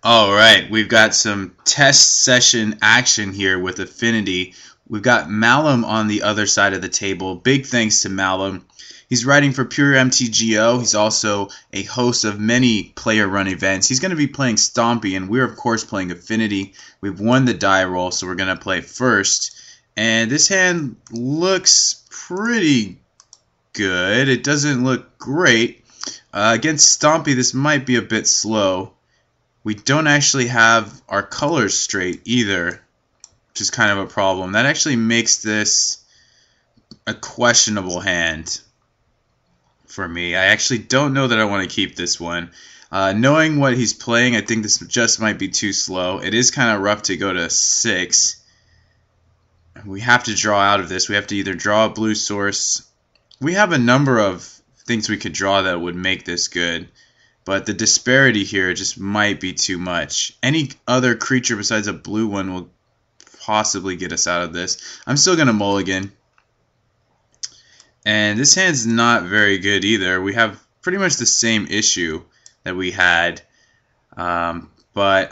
Alright, we've got some test session action here with Affinity. We've got Malum on the other side of the table. Big thanks to Malum. He's writing for Pure MTGO. He's also a host of many player-run events. He's going to be playing Stompy, and we're of course playing Affinity. We've won the die roll, so we're going to play first. And this hand looks pretty good. It doesn't look great. Against Stompy, this might be a bit slow. We don't actually have our colors straight either, which is kind of a problem. That actually makes this a questionable hand for me. I actually don't know that I want to keep this one. Knowing what he's playing, I think this just might be too slow. It is kind of rough to go to 6. We have to draw out of this. We have to either draw a blue source. We have a number of things we could draw that would make this good. But the disparity here just might be too much. Any other creature besides a blue one will possibly get us out of this. I'm still going to mulligan. And this hand's not very good either. We have pretty much the same issue that we had. But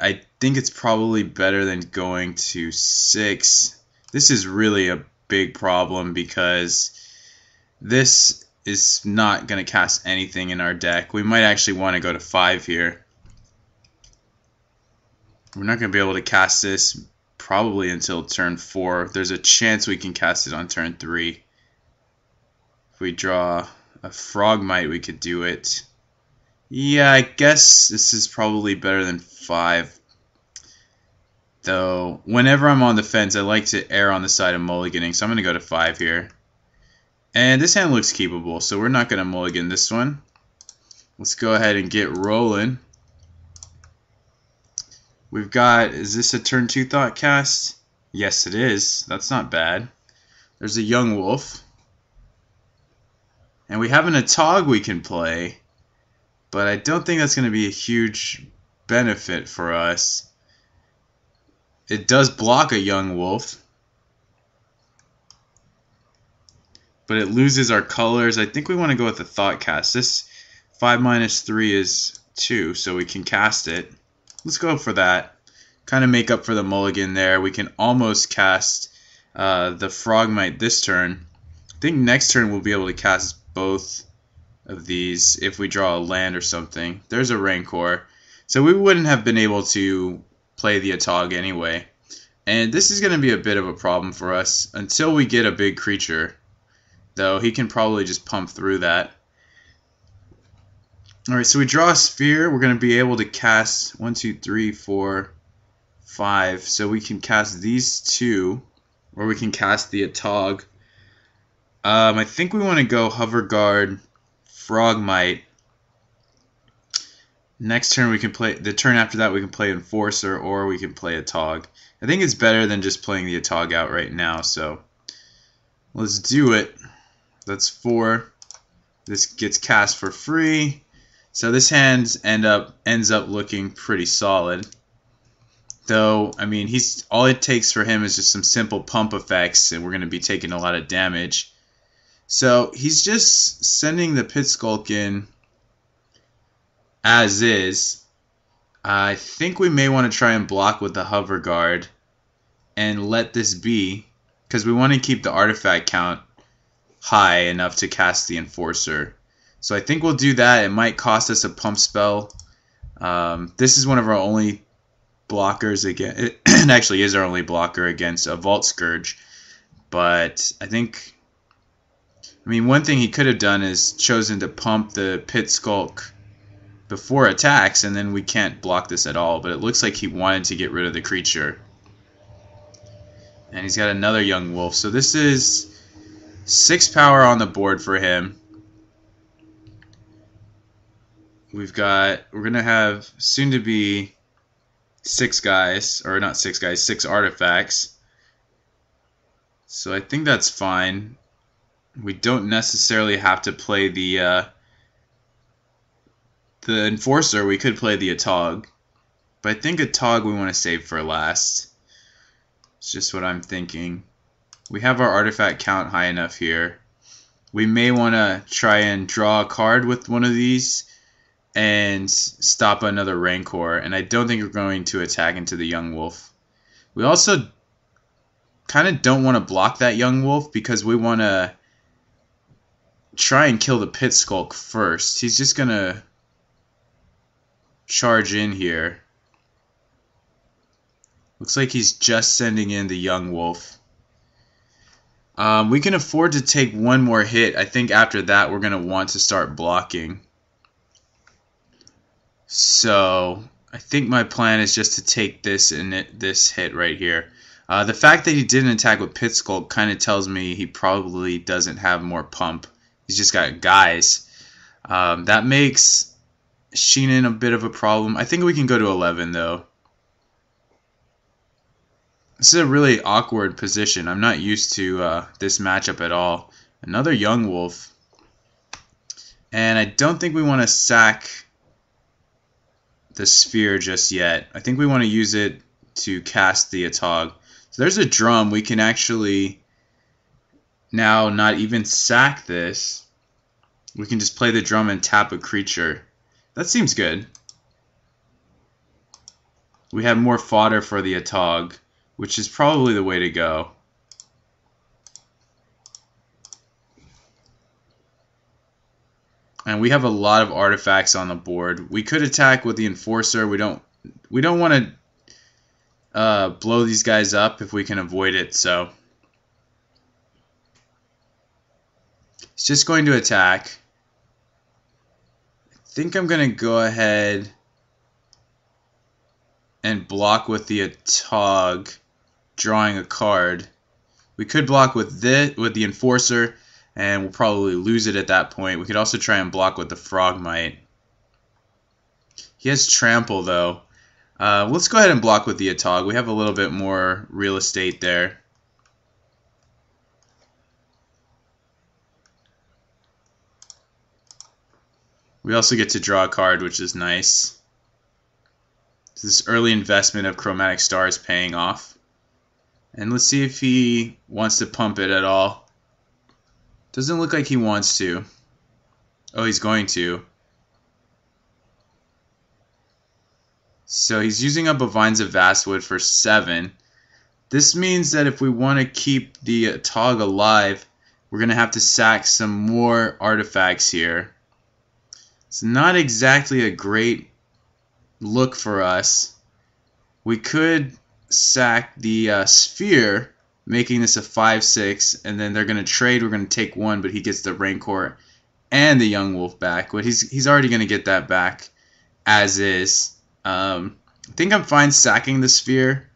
I think it's probably better than going to 6. This is really a big problem because this is not going to cast anything in our deck. We might actually want to go to 5 here. We're not going to be able to cast this probably until turn 4. There's a chance we can cast it on turn 3. If we draw a Frogmite, we could do it. Yeah, I guess this is probably better than 5. Though, whenever I'm on the fence, I like to err on the side of mulliganing, so I'm going to go to 5 here. And this hand looks keepable, so we're not going to mulligan this one. Let's go ahead and get rolling. We've got, is this a turn 2 thought cast? Yes, it is. That's not bad. There's a young wolf. And we have an Atog we can play, but I don't think that's going to be a huge benefit for us. It does block a young wolf, but it loses our colors. I think we want to go with the thought cast. This 5 minus 3 is 2, so we can cast it. Let's go for that. Kind of make up for the mulligan there. We can almost cast the Frogmite this turn. I think next turn we'll be able to cast both of these if we draw a land or something. There's a Rancor. So we wouldn't have been able to play the Atog anyway. And this is going to be a bit of a problem for us until we get a big creature. Though he can probably just pump through that. Alright, so we draw a sphere. We're going to be able to cast 1, 2, 3, 4, 5. So we can cast these 2, or we can cast the Atog. I think we want to go Hover Guard, Frogmite. Next turn we can play, the turn after that we can play Enforcer, or we can play Atog. I think it's better than just playing the Atog out right now, so let's do it. That's 4. This gets cast for free. So this hand ends up looking pretty solid. Though, I mean, all it takes for him is just some simple pump effects, and we're going to be taking a lot of damage. So he's just sending the Pit Skulk in as is. I think we may want to try and block with the Hover Guard and let this be, because we want to keep the artifact count high enough to cast the Enforcer. So I think we'll do that. It might cost us a pump spell. This is one of our only blockers against. It actually is our only blocker against a Vault Scourge. But I mean, one thing he could have done is chosen to pump the Pit Skulk before attacks, and then we can't block this at all. But it looks like he wanted to get rid of the creature. And he's got another young wolf. So this is 6 power on the board for him. We're gonna have soon to be 6 guys, or not 6 guys, 6 artifacts. So I think that's fine. We don't necessarily have to play the Enforcer. We could play the Atog, but I think Atog we want to save for last. It's just what I'm thinking. We have our artifact count high enough here. We may want to try and draw a card with one of these. and stop another Rancor, and I don't think we're going to attack into the Young Wolf. We also kind of don't want to block that Young Wolf because we want to try and kill the Pit Skulk first. He's just going to charge in here. Looks like he's just sending in the Young Wolf. We can afford to take one more hit. I think after that we're going to want to start blocking. So I think my plan is just to take this and this hit right here. The fact that he didn't attack with Pit Skulk kind of tells me he probably doesn't have more pump. He's just got guys. That makes Sheenan a bit of a problem. I think we can go to 11 though. This is a really awkward position. I'm not used to this matchup at all. Another Young Wolf. And I don't think we want to sack the Sphere just yet. I think we want to use it to cast the Atog. So there's a drum. We can actually now not even sack this. We can just play the drum and tap a creature. That seems good. We have more fodder for the Atog, which is probably the way to go. And we have a lot of artifacts on the board. We could attack with the Enforcer. We don't want to blow these guys up if we can avoid it. So it's just going to attack. I think I'm going to go ahead and block with the Atog, drawing a card. We could block with the Enforcer, and we'll probably lose it at that point. We could also try and block with the Frogmite. He has Trample though. Let's go ahead and block with the Atog. We have a little bit more real estate there. We also get to draw a card, which is nice. This early investment of Chromatic Star is paying off. And let's see if he wants to pump it at all. Doesn't look like he wants to. Oh, he's going to. So he's using up a Vines of Vastwood for 7. This means that if we want to keep the Atog alive, we're going to have to sack some more artifacts here. It's not exactly a great look for us. We could sack the Sphere, making this a 5/6, and then they're going to trade. We're going to take 1, but he gets the Rancor and the Young Wolf back. But he's already going to get that back as is. I think I'm fine sacking the Sphere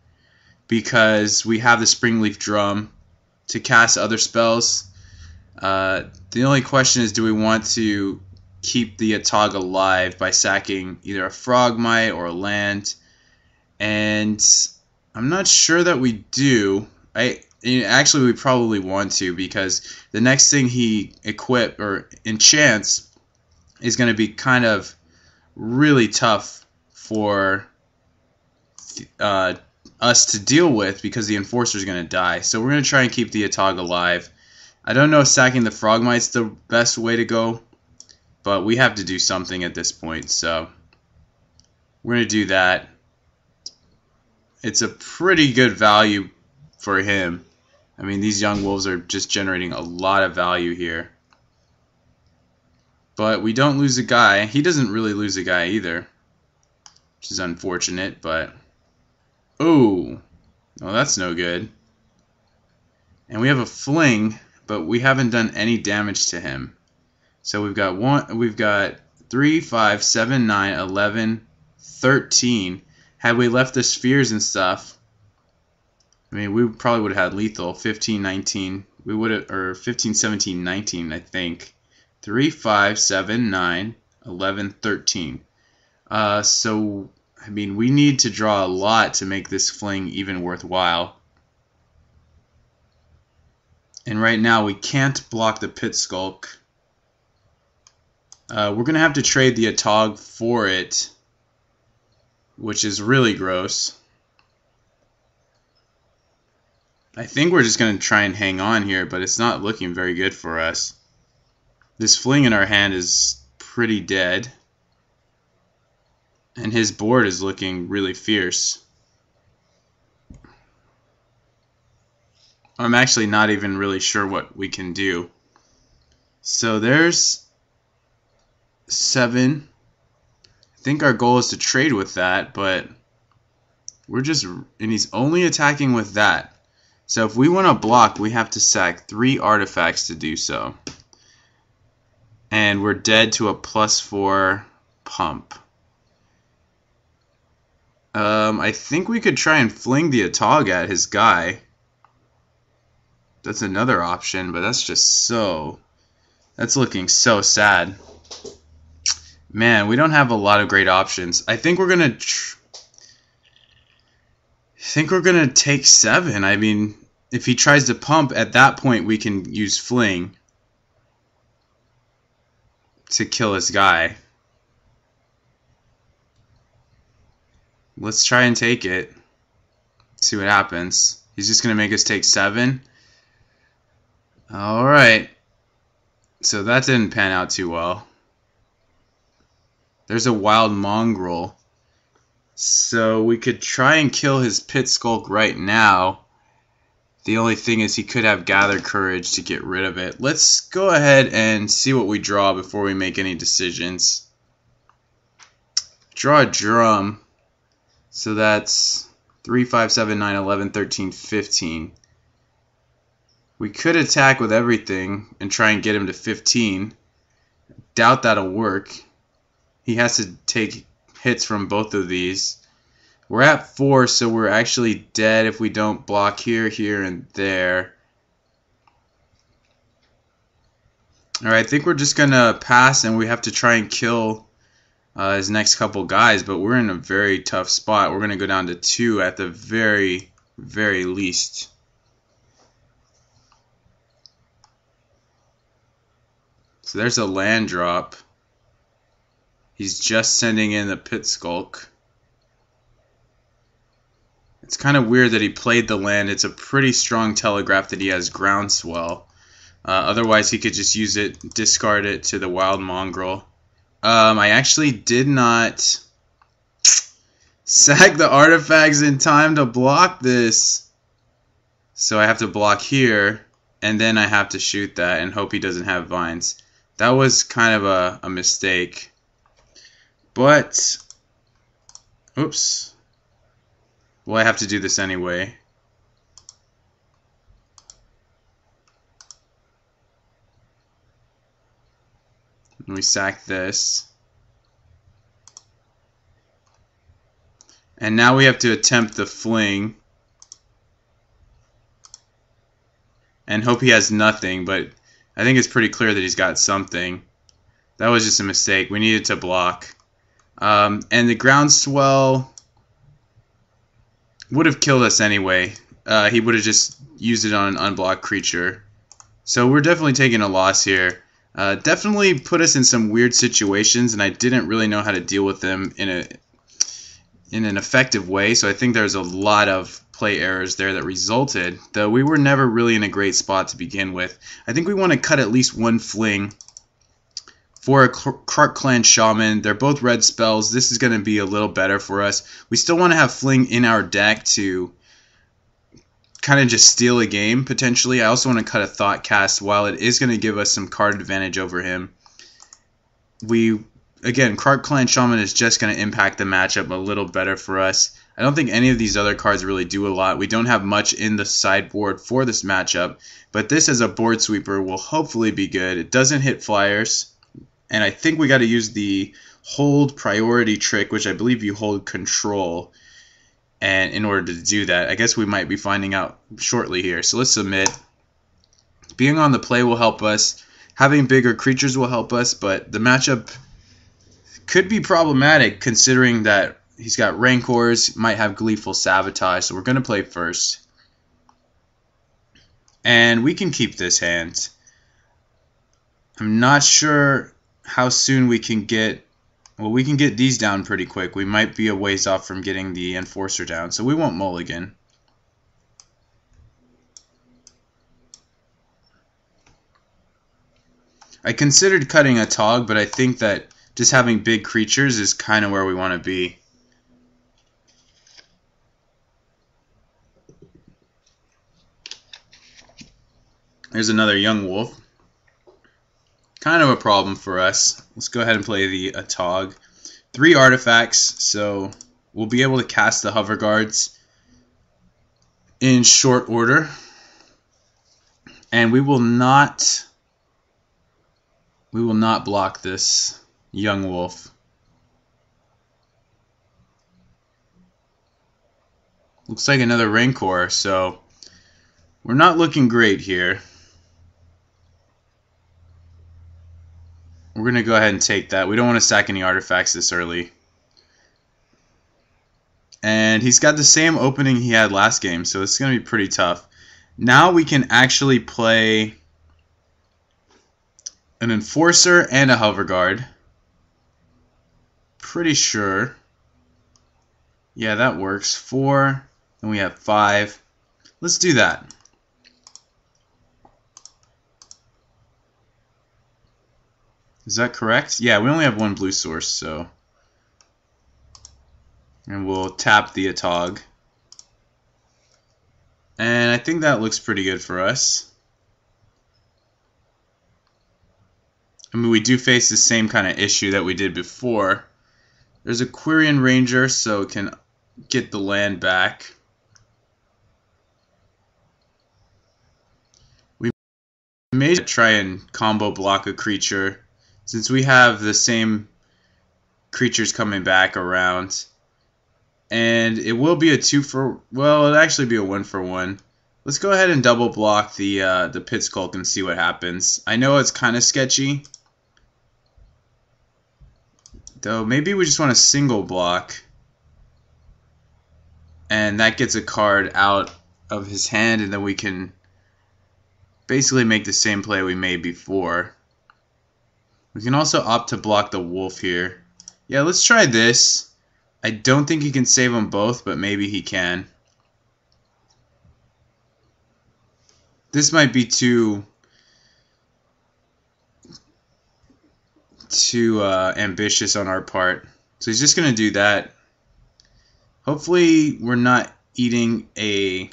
because we have the Springleaf Drum to cast other spells. The only question is, do we want to keep the Atog alive by sacking either a Frogmite or a land? And I'm not sure that we do. Actually, we probably want to, because the next thing he equip or enchants is going to be kind of really tough for us to deal with, because the Enforcer is going to die. So we're going to try and keep the Atog alive. I don't know if sacking the Frogmite's the best way to go, but we have to do something at this point. So we're going to do that. It's a pretty good value for him. I mean, these Young Wolves are just generating a lot of value here. But we don't lose a guy. He doesn't really lose a guy either, which is unfortunate, but... Oh, well, that's no good. And we have a Fling, but we haven't done any damage to him. So we've got 3, 5, 7, 9, 11, 13. Had we left the Spheres and stuff, I mean, we probably would have had lethal. 15, 19. We would have, or 15, 17, 19, I think. 3, 5, 7, 9, 11, 13. So, I mean, we need to draw a lot to make this Fling even worthwhile. And right now, we can't block the Pit Skulk. We're going to have to trade the Atog for it, which is really gross. I think we're just going to try and hang on here, but it's not looking very good for us. This Fling in our hand is pretty dead. And his board is looking really fierce. I'm actually not even really sure what we can do. So there's 7. I think our goal is to trade with that, but we're just, and he's only attacking with that. So if we want to block, we have to sack 3 artifacts to do so. And we're dead to a +4 pump. I think we could try and fling the Atog at his guy. That's another option, but that's just so... That's looking so sad. Man, we don't have a lot of great options. I think we're gonna... take 7. I mean, if he tries to pump, at that point we can use fling to kill his guy. Let's try and take it. See what happens. He's just gonna make us take 7. Alright. So that didn't pan out too well. There's a wild mongrel. So we could try and kill his pit skulk right now. The only thing is he could have gathered courage to get rid of it. Let's go ahead and see what we draw before we make any decisions. Draw a drum. So that's 3, 5, 7, 9, 11, 13, 15. We could attack with everything and try and get him to 15. Doubt that'll work. He has to take hits from both of these. We're at 4, so we're actually dead if we don't block here, here, and there. Alright, I think we're just going to pass and we have to try and kill his next couple guys, but we're in a very tough spot. We're going to go down to 2 at the very, very least. So there's a land drop. He's just sending in the pit skulk. It's kind of weird that he played the land. It's a pretty strong telegraph that he has groundswell. Otherwise, he could just use it, discard it to the wild mongrel. I actually did not sack the artifacts in time to block this. So I have to block here, and then I have to shoot that and hope he doesn't have vines. That was kind of a mistake. But, oops. Well, I have to do this anyway. And we sack this. And now we have to attempt the fling. And hope he has nothing, but I think it's pretty clear that he's got something. That was just a mistake. We needed to block. And the groundswell would have killed us anyway. He would have just used it on an unblocked creature. So we're definitely taking a loss here. Definitely put us in some weird situations, and I didn't really know how to deal with them in an effective way. So I think there's a lot of play errors there that resulted, though we were never really in a great spot to begin with. I think we want to cut at least 1 fling for a Krark Clan Shaman. They're both red spells. This is going to be a little better for us. We still want to have fling in our deck to kind of just steal a game, potentially. I also want to cut a Thought Cast. While it is going to give us some card advantage over him, again, Krark Clan Shaman is just going to impact the matchup a little better for us. I don't think any of these other cards really do a lot. We don't have much in the sideboard for this matchup, but this as a board sweeper will hopefully be good. It doesn't hit flyers, and I think we got to use the hold priority trick, which I believe you hold control, and in order to do that, I guess we might be finding out shortly here. So let's submit. Being on the play will help us. Having bigger creatures will help us, but the matchup could be problematic considering that he's got Rancors, might have Gleeful Sabotage, so we're going to play first. And we can keep this hand. I'm not sure how soon we can get... Well, we can get these down pretty quick. We might be a ways off from getting the Enforcer down, so we won't mulligan. I considered cutting a Tog, but I think that just having big creatures is kind of where we want to be. There's another young wolf. Kind of a problem for us. Let's go ahead and play the Atog. 3 artifacts, so we'll be able to cast the Hover Guards in short order. And we will not block this young wolf. Looks like another Rancor, so we're not looking great here. We're going to go ahead and take that. We don't want to sack any artifacts this early. And he's got the same opening he had last game, so it's going to be pretty tough. Now we can actually play an Enforcer and a Hover Guard. Pretty sure. Yeah, that works. 4, and we have 5. Let's do that. Is that correct? Yeah, we only have 1 blue source, so. And we'll tap the Atog. And I think that looks pretty good for us. I mean, we do face the same kind of issue that we did before. There's a Quirion Ranger, so it can get the land back. We may try and combo block a creature, since we have the same creatures coming back around. And it will be a 2 for, well, it'll actually be a 1 for 1. Let's go ahead and double block the Pit Skulk and see what happens. I know it's kind of sketchy, though maybe we just want to single block, and that gets a card out of his hand, and then we can basically make the same play we made before. We can also opt to block the wolf here. Yeah, let's try this. I don't think he can save them both, but maybe he can. This might be too ambitious on our part. So he's just going to do that. Hopefully we're not eating a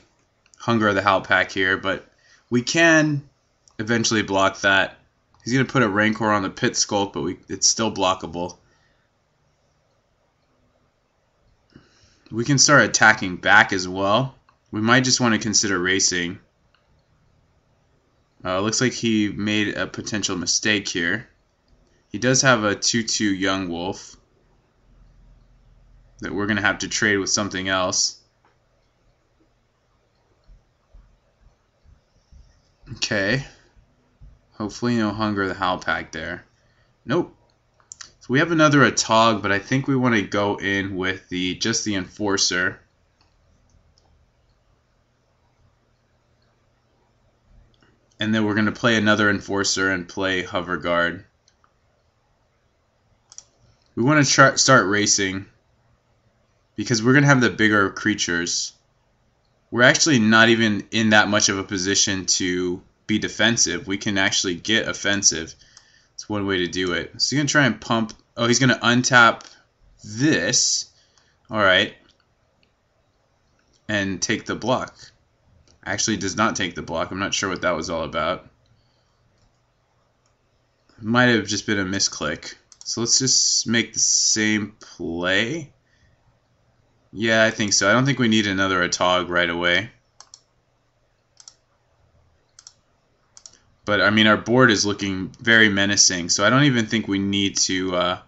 Hunger of the Howl pack here, but we can eventually block that. He's going to put a Rancor on the Pit Skulk, but it's still blockable. We can start attacking back as well. We might just want to consider racing. Looks like he made a potential mistake here. He does have a 2/2 young wolf that we're going to have to trade with something else. Okay. Hopefully no Hunger of the Howl pack there. Nope. So we have another Atog, but I think we want to go in with just the Enforcer. And then we're going to play another Enforcer and play Hover Guard. We want to start racing because we're going to have the bigger creatures. We're actually not even in that much of a position to be defensive. We can actually get offensive. It's one way to do it. So he's going to try and pump. Oh, he's going to untap this. Alright. And take the block. Actually does not take the block. I'm not sure what that was all about. Might have just been a misclick. So let's just make the same play. Yeah, I think so. I don't think we need another Atog right away. But, I mean, our board is looking very menacing, so I don't even think we need to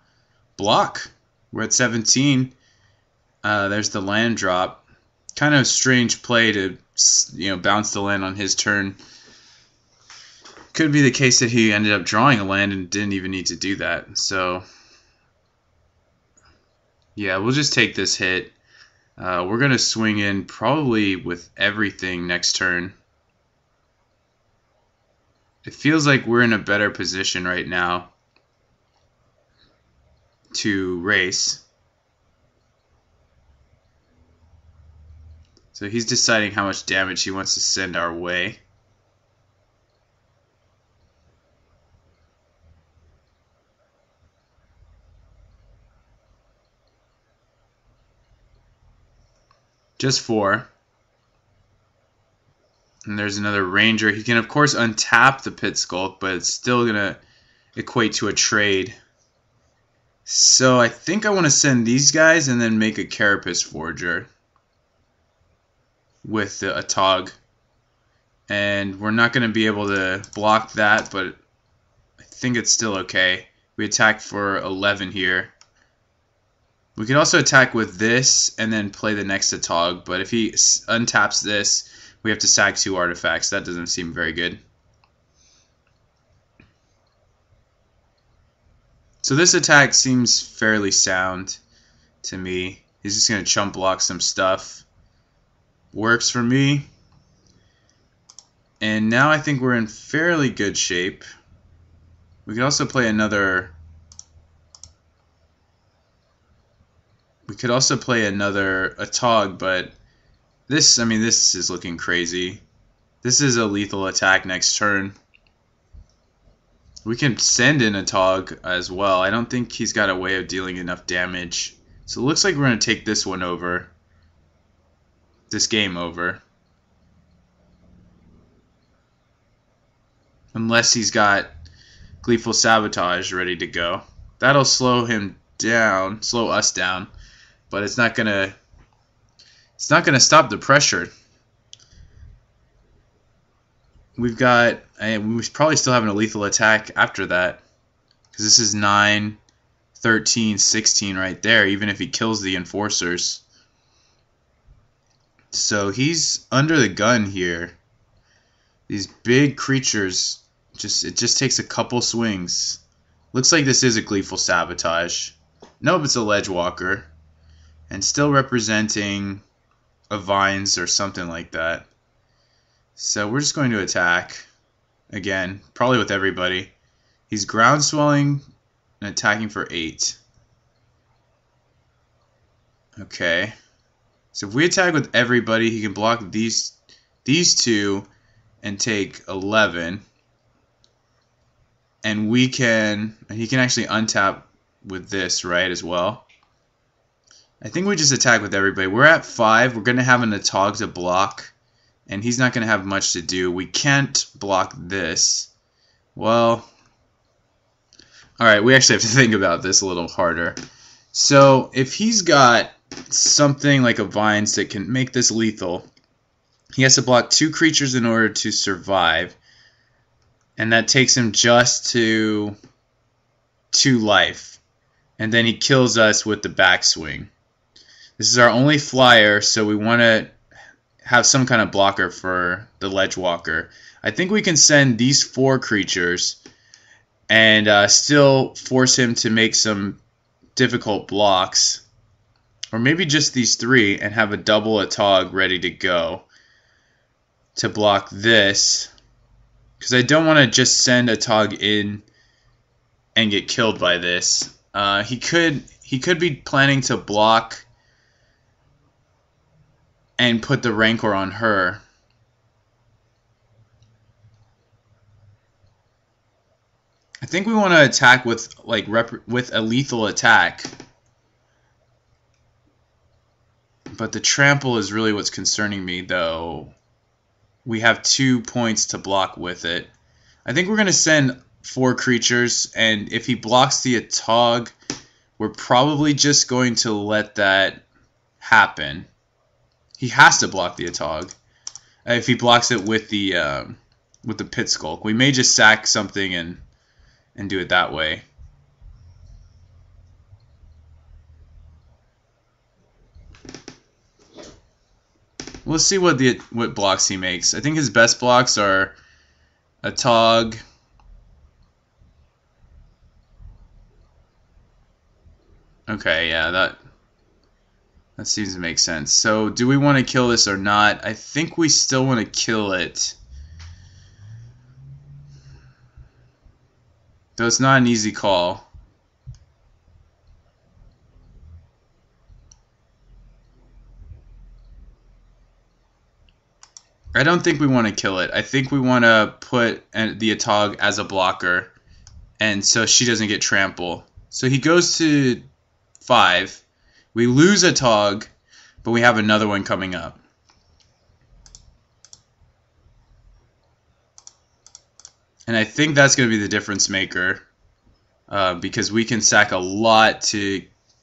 block. We're at 17. There's the land drop. Kind of strange play to, bounce the land on his turn. Could be the case that he ended up drawing a land and didn't even need to do that. So, yeah, we'll just take this hit. We're going to swing in probably with everything next turn. It feels like we're in a better position right now to race. So he's deciding how much damage he wants to send our way. Just 4. And there's another Ranger. He can, of course, untap the Pit Skulk, but it's still going to equate to a trade. So I think I want to send these guys and then make a Carapace Forger with a Tog. And we're not going to be able to block that, but I think it's still okay. We attack for 11 here. We could also attack with this and then play the next Tog, but if he untaps this, we have to sack 2 artifacts. That doesn't seem very good. So this attack seems fairly sound to me. He's just going to chump block some stuff. Works for me. And now I think we're in fairly good shape. We could also play another... We could also play another Tog, but this, I mean, this is looking crazy. This is a lethal attack next turn. We can send in a Tog as well. I don't think he's got a way of dealing enough damage. So it looks like we're going to take this one over. This game over. Unless he's got Gleeful Sabotage ready to go. That'll slow him down, slow us down. But it's not gonna stop the pressure. We probably still having a lethal attack after that, because this is 9, 13, 16 right there, even if he kills the enforcers. So he's under the gun here. These big creatures, it just takes a couple swings. Looks like this is a Gleeful Sabotage. Nope, it's a Ledgewalker. And still representing a Vines or something like that. So we're just going to attack. Again, probably with everybody. He's ground swelling and attacking for 8. Okay. So if we attack with everybody, he can block these 2 and take 11. And he can actually untap with this, right, as well. I think we just attack with everybody. We're at 5. We're going to have an Tog to block, and he's not going to have much to do. We can't block this. Well, alright, we actually have to think about this a little harder. So, if he's got something like a Vines that can make this lethal, he has to block 2 creatures in order to survive, and that takes him just to 2 life. And then he kills us with the backswing. This is our only flyer, so we want to have some kind of blocker for the Ledgewalker. I think we can send these 4 creatures and still force him to make some difficult blocks. Or maybe just these 3 and have a double Tog ready to go to block this. Because I don't want to just send a Tog in and get killed by this. He could be planning to block and put the Rancor on her. I think we want to attack with with a lethal attack. But the trample is really what's concerning me, though. We have 2 points to block with it. I think we're going to send 4 creatures, and if he blocks the Tog, we're probably just going to let that happen. He has to block the Tog. If he blocks it with the Pit Skulk, we may just sack something and do it that way. Let's see what blocks he makes. I think his best blocks are a Tog. Okay, yeah, that seems to make sense. So, do we want to kill this or not? I think we still want to kill it. Though it's not an easy call. I don't think we want to kill it. I think we want to put the Tog as a blocker, and so she doesn't get trample. So he goes to 5. We lose a Tog, but we have another one coming up. And I think that's going to be the difference maker, because we can sack a lot to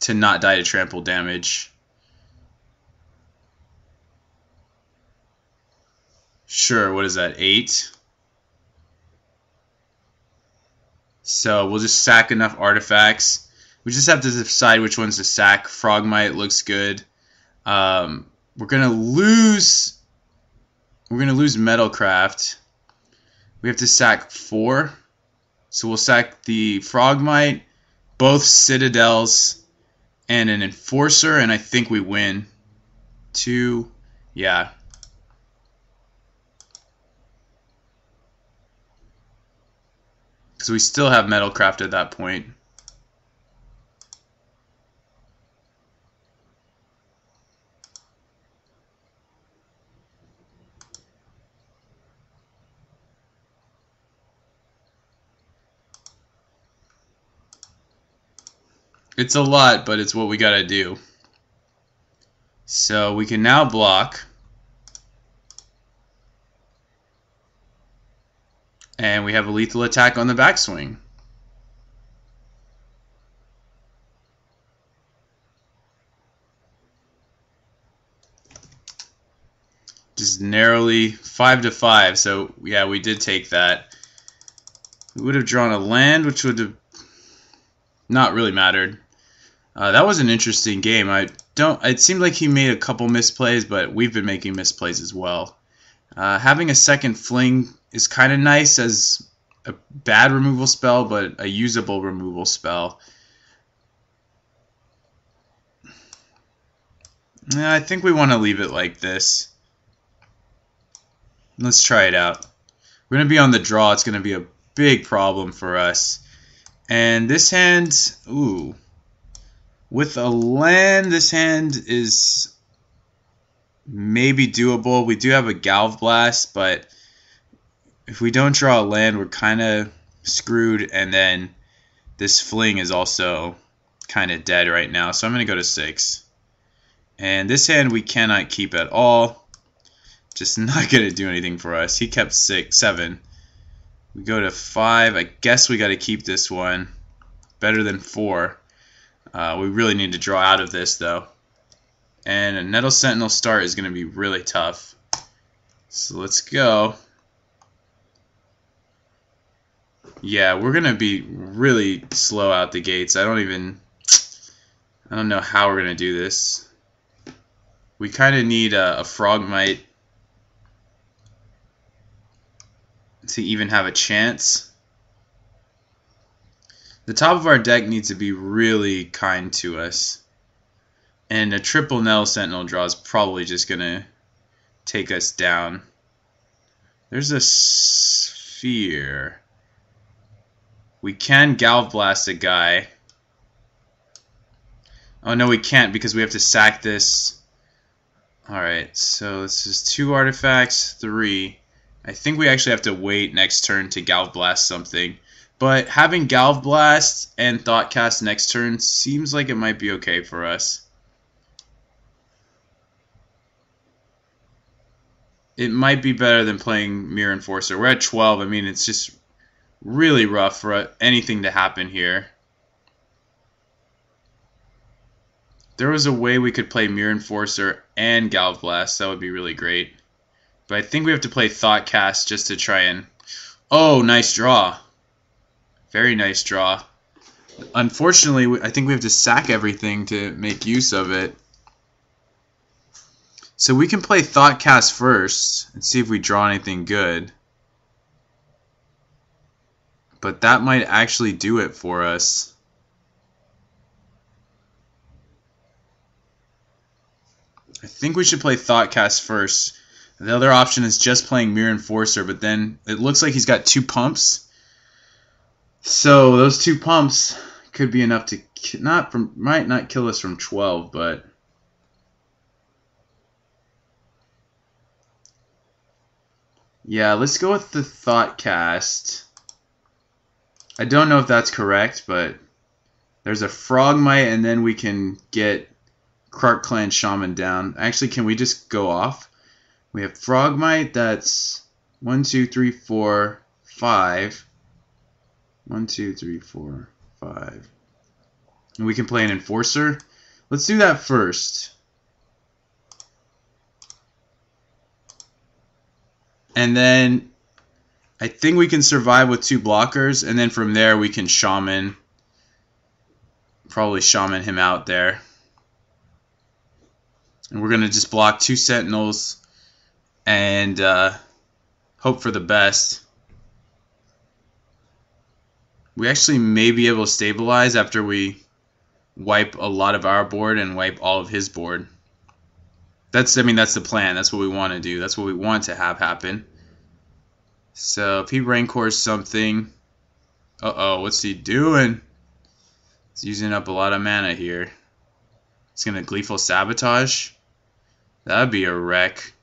not die to trample damage. Sure, what is that, 8? So we'll just sack enough artifacts. We just have to decide which ones to sack. Frogmite looks good. We're gonna lose Metalcraft. We have to sack 4. So we'll sack the Frogmite, both Citadels, and an Enforcer, and I think we win. 2, yeah. Because we still have Metalcraft at that point. It's a lot, but it's what we gotta do. So we can now block. And we have a lethal attack on the backswing. Just narrowly 5-5. So yeah, we did take that. We would have drawn a land, which would have not really mattered. That was an interesting game. It seemed like he made a couple misplays, but we've been making misplays as well. Having a second fling is kind of nice as a bad removal spell, but a usable removal spell. I think we want to leave it like this. Let's try it out. We're going to be on the draw. It's going to be a big problem for us. And this hand, ooh. With a land, this hand is maybe doable. We do have a Galv Blast, but if we don't draw a land, we're kind of screwed. And then this fling is also kind of dead right now. So I'm going to go to 6. And this hand we cannot keep at all. Just not going to do anything for us. He kept 7. We go to 5. I guess we got to keep this one. Better than 4. We really need to draw out of this, though. And a Nettle Sentinel start is going to be really tough. So let's go. Yeah, we're going to be really slow out the gates. I don't know how we're going to do this. We kind of need a Frogmite to even have a chance. The top of our deck needs to be really kind to us. And a triple Nettle Sentinel draw is probably just going to take us down. There's a sphere. We can Galv Blast a guy. Oh no, we can't because we have to sack this. Alright, so this is 2 artifacts, 3. I think we actually have to wait next turn to Galv Blast something. But having Galv Blast and Thoughtcast next turn seems like it might be okay for us. It might be better than playing Mirror Enforcer. We're at 12. I mean, it's just really rough for anything to happen here. There was a way we could play Mirror Enforcer and Galv Blast. That would be really great. But I think we have to play Thoughtcast just to try and... Oh, nice draw. Very nice draw. Unfortunately, I think we have to sack everything to make use of it. So we can play Thoughtcast first and see if we draw anything good. But that might actually do it for us. I think we should play Thoughtcast first. The other option is just playing Mirror Enforcer, but then it looks like he's got 2 pumps. So those 2 pumps could be enough to might not kill us from 12, but yeah, let's go with the Thoughtcast. I don't know if that's correct, but there's a Frogmite, and then we can get Clark Clan Shaman down. Actually, can we just go off? We have Frogmite. That's 1, 2, 3, 4, 5. 1, 2, 3, 4, 5. And we can play an Enforcer. Let's do that first. And then I think we can survive with 2 blockers, and then from there we can Shaman. Probably Shaman him out there. And we're going to just block 2 Sentinels and hope for the best. We actually may be able to stabilize after we wipe a lot of our board and wipe all of his board. That's the plan. That's what we want to do. That's what we want to have happen. So if he Rancors something, what's he doing? He's using up a lot of mana here. He's gonna Gleeful Sabotage. That'd be a wreck.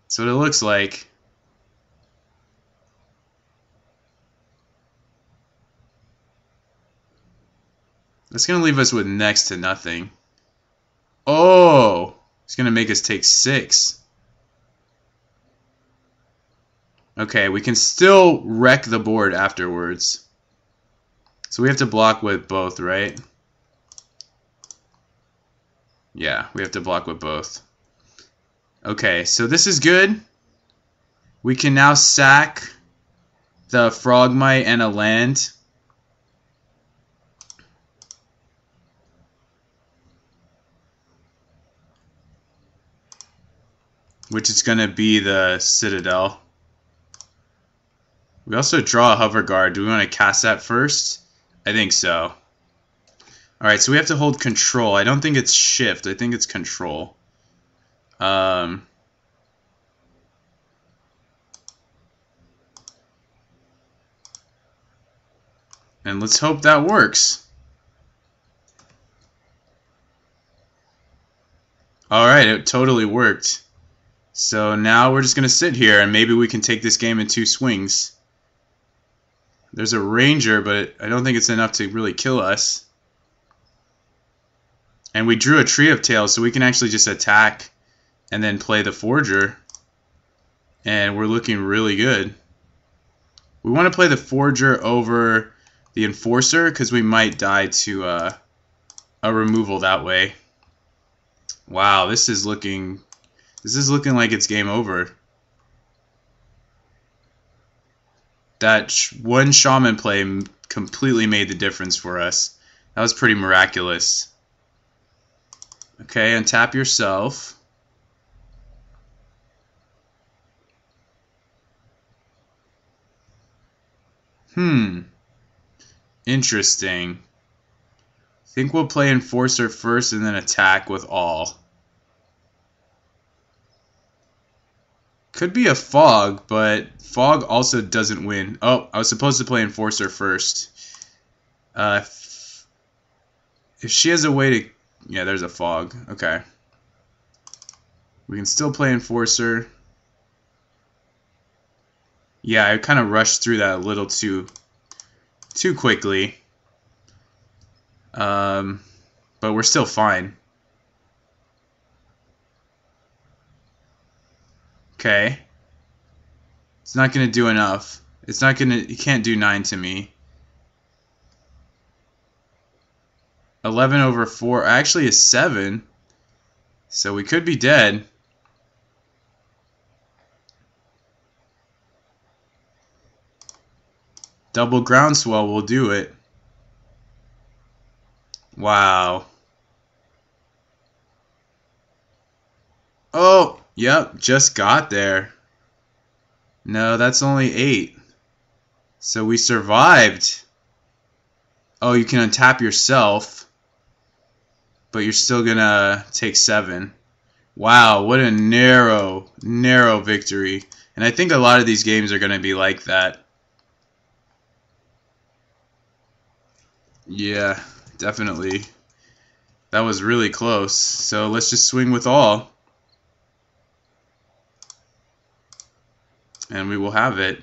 That's what it looks like. That's gonna leave us with next to nothing. Oh, he's gonna make us take 6. Okay, we can still wreck the board afterwards. So we have to block with both, right? Yeah, we have to block with both. Okay, so this is good. We can now sack the Frogmite and a land. Which is going to be the Citadel. We also draw a Hover Guard. Do we want to cast that first? I think so. Alright, so we have to hold control. I don't think it's shift. I think it's control. And let's hope that works. Alright, it totally worked. So now we're just going to sit here and maybe we can take this game in 2 swings. There's a Ranger, but I don't think it's enough to really kill us. And we drew a Tree of Tails, so we can actually just attack and then play the Forger. And we're looking really good. We want to play the Forger over the Enforcer because we might die to a removal that way. Wow, this is looking like it's game over. That one Shaman play completely made the difference for us. That was pretty miraculous. Okay, untap yourself. Interesting. I think we'll play Enforcer first and then attack with all. Could be a Fog, but Fog also doesn't win. Oh, I was supposed to play Enforcer first. If she has a way to... Yeah, there's a Fog. Okay. We can still play Enforcer. Yeah, I kind of rushed through that a little too quickly. But we're still fine. Okay. It's not going to do enough. It's not going to... It can't do 9 to me. 11 over 4 actually is 7. So we could be dead. Double Groundswell will do it. Wow. Oh, yep, just got there. No, that's only 8. So we survived. Oh, you can untap yourself. But you're still gonna take 7. Wow, what a narrow victory. And I think a lot of these games are gonna be like that. Yeah, definitely. That was really close. So let's just swing with all. And we will have it.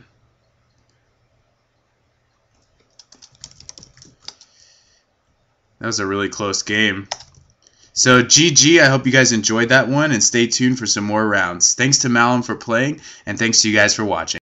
That was a really close game. So GG, I hope you guys enjoyed that one, and stay tuned for some more rounds. Thanks to Malum for playing, and thanks to you guys for watching.